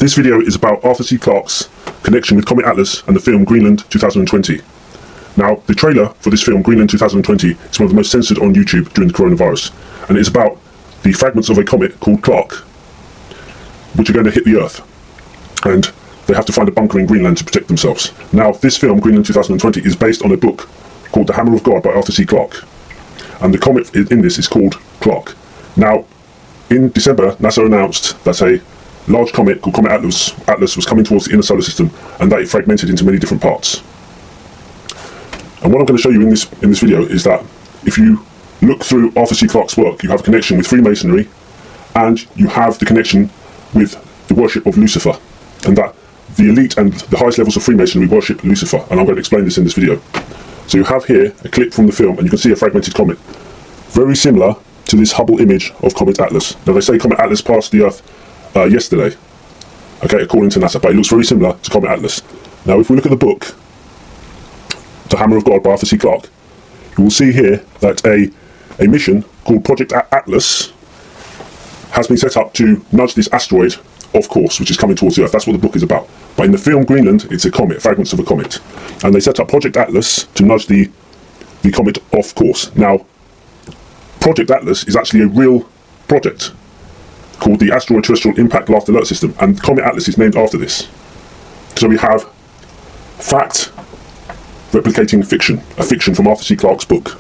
This video is about Arthur C. Clarke's connection with Comet Atlas and the film Greenland 2020. Now, the trailer for this film, Greenland 2020, is one of the most censored on YouTube during the coronavirus, and it is about the fragments of a comet called Clarke, which are going to hit the Earth, and they have to find a bunker in Greenland to protect themselves. Now, this film, Greenland 2020, is based on a book called The Hammer of God by Arthur C. Clarke, and the comet in this is called Clarke. Now, in December, NASA announced that a large comet called Comet Atlas was coming towards the inner solar system, and that it fragmented into many different parts. And what I'm going to show you in this video is that if you look through Arthur C. Clarke's work, you have a connection with Freemasonry, and you have the connection with the worship of Lucifer, and that the elite and the highest levels of Freemasonry worship Lucifer, and I'm going to explain this in this video. So you have here a clip from the film, and you can see a fragmented comet, very similar to this Hubble image of Comet Atlas. Now, they say Comet Atlas passed the Earth yesterday, okay, according to NASA, but it looks very similar to Comet Atlas. Now, if we look at the book, The Hammer of God by Arthur C. Clarke, you will see here that a mission called Project Atlas has been set up to nudge this asteroid off course, which is coming towards the Earth. That's what the book is about. But in the film Greenland, it's a comet, fragments of a comet. And they set up Project Atlas to nudge the comet off course. Now, Project Atlas is actually a real project called the Asteroid Terrestrial Impact Last Alert System, and Comet Atlas is named after this. So we have fact replicating fiction, a fiction from Arthur C. Clarke's book.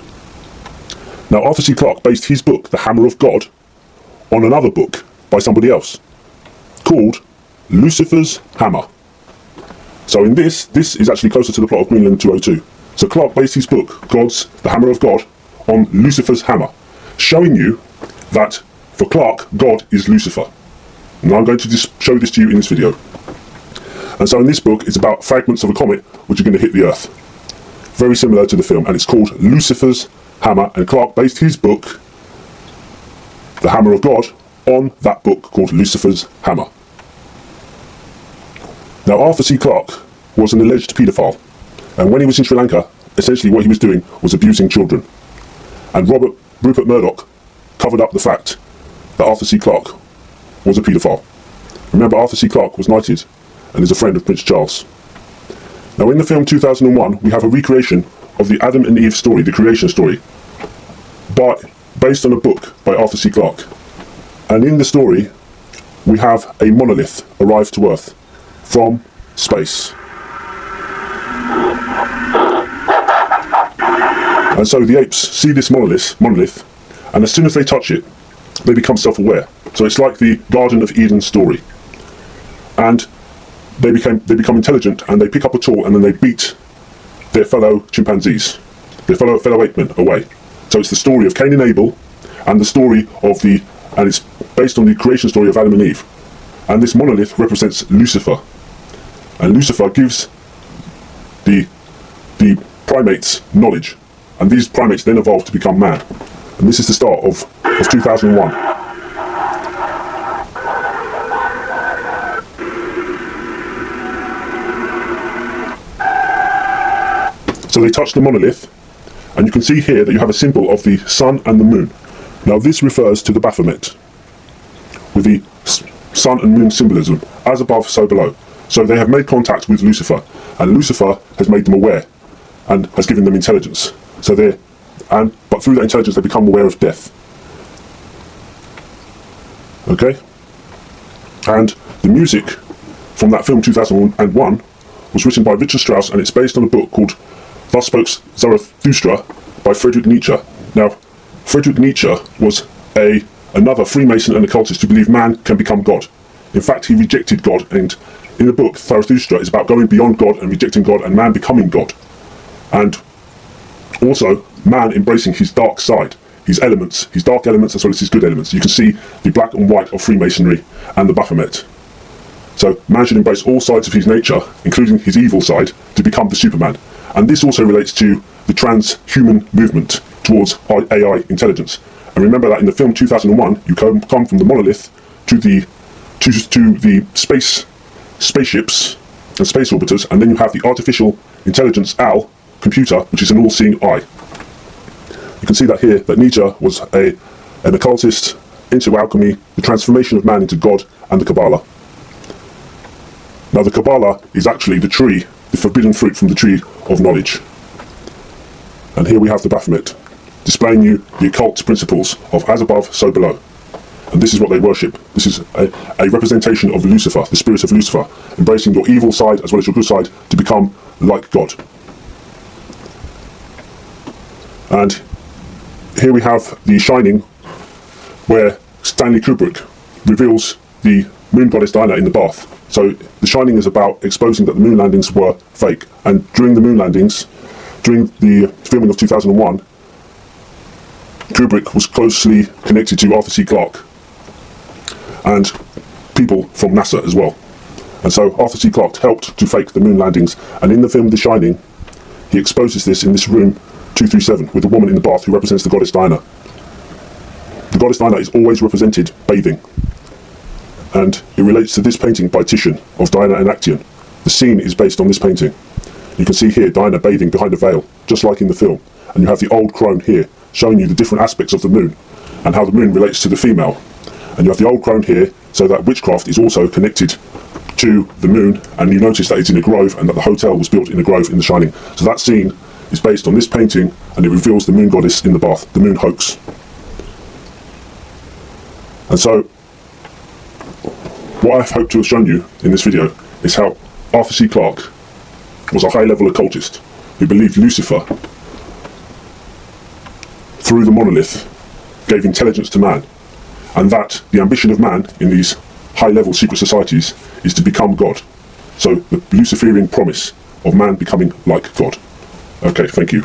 Now, Arthur C. Clarke based his book, The Hammer of God, on another book by somebody else called Lucifer's Hammer. So in this is actually closer to the plot of Greenland 202. So Clarke based his book, The Hammer of God, on Lucifer's Hammer, showing you that for Clarke, God is Lucifer. And I'm going to just show this to you in this video. And so in this book, it's about fragments of a comet which are going to hit the Earth. Very similar to the film, and it's called Lucifer's Hammer, and Clarke based his book, The Hammer of God, on that book called Lucifer's Hammer. Now, Arthur C. Clarke was an alleged paedophile, and when he was in Sri Lanka, essentially what he was doing was abusing children. And Rupert Murdoch covered up the fact that Arthur C. Clarke was a paedophile. Remember, Arthur C. Clarke was knighted and is a friend of Prince Charles. Now, in the film 2001, we have a recreation of the Adam and Eve story, the creation story, based on a book by Arthur C. Clarke. And in the story, we have a monolith arrive to Earth from space. And so the apes see this monolith, and as soon as they touch it, they become self-aware. So it's like the Garden of Eden story. And they become intelligent, and they pick up a tool, and then they beat their fellow chimpanzees, their fellow ape men away. So it's the story of Cain and Abel, and the story of and it's based on the creation story of Adam and Eve. And this monolith represents Lucifer. And Lucifer gives the primates knowledge, and these primates then evolve to become man. And this is the start of 2001. So they touch the monolith, and you can see here that you have a symbol of the sun and the moon. Now, this refers to the Baphomet, with the sun and moon symbolism, as above, so below. So they have made contact with Lucifer, and Lucifer has made them aware and has given them intelligence. But through that intelligence, they become aware of death. Okay? And the music from that film 2001 was written by Richard Strauss, and it's based on a book called Thus Spoke Zarathustra by Friedrich Nietzsche. Now, Friedrich Nietzsche was another Freemason and occultist who believed man can become God. In fact, he rejected God, and in the book, Zarathustra is about going beyond God and rejecting God, and man becoming God. And also, man embracing his dark side, his elements, his dark elements as well as his good elements. You can see the black and white of Freemasonry and the Baphomet. So man should embrace all sides of his nature, including his evil side, to become the Superman. And this also relates to the transhuman movement towards AI intelligence. And remember that in the film 2001, you come from the monolith to the spaceships and space orbiters, and then you have the artificial intelligence computer, which is an all-seeing eye. You can see that here, that Nietzsche was an occultist into alchemy, the transformation of man into God, and the Kabbalah. Now the Kabbalah is actually the tree, the forbidden fruit from the tree of knowledge. And here we have the Baphomet, displaying you the occult principles of as above, so below. And this is what they worship. This is a representation of Lucifer, the spirit of Lucifer, embracing your evil side as well as your good side to become like God. And here we have The Shining, where Stanley Kubrick reveals the moon goddess Diana in the bath. So The Shining is about exposing that the moon landings were fake. And during the moon landings, during the filming of 2001, Kubrick was closely connected to Arthur C. Clarke and people from NASA as well. And so Arthur C. Clarke helped to fake the moon landings. And in the film The Shining, he exposes this in this room 237 with a woman in the bath who represents the goddess Diana. The goddess Diana is always represented bathing. And it relates to this painting by Titian of Diana and Actaeon. The scene is based on this painting. You can see here Diana bathing behind a veil, just like in the film. And you have the old crone here, showing you the different aspects of the moon and how the moon relates to the female. And you have the old crone here, so that witchcraft is also connected to the moon. And you notice that it's in a grove and that the hotel was built in a grove in The Shining. So that scene is based on this painting, and it reveals the moon goddess in the bath, the moon hoax. And so what I've hoped to have shown you in this video is how Arthur C. Clarke was a high-level occultist who believed Lucifer, through the monolith, gave intelligence to man, and that the ambition of man in these high-level secret societies is to become God. So the Luciferian promise of man becoming like God. Okay, thank you.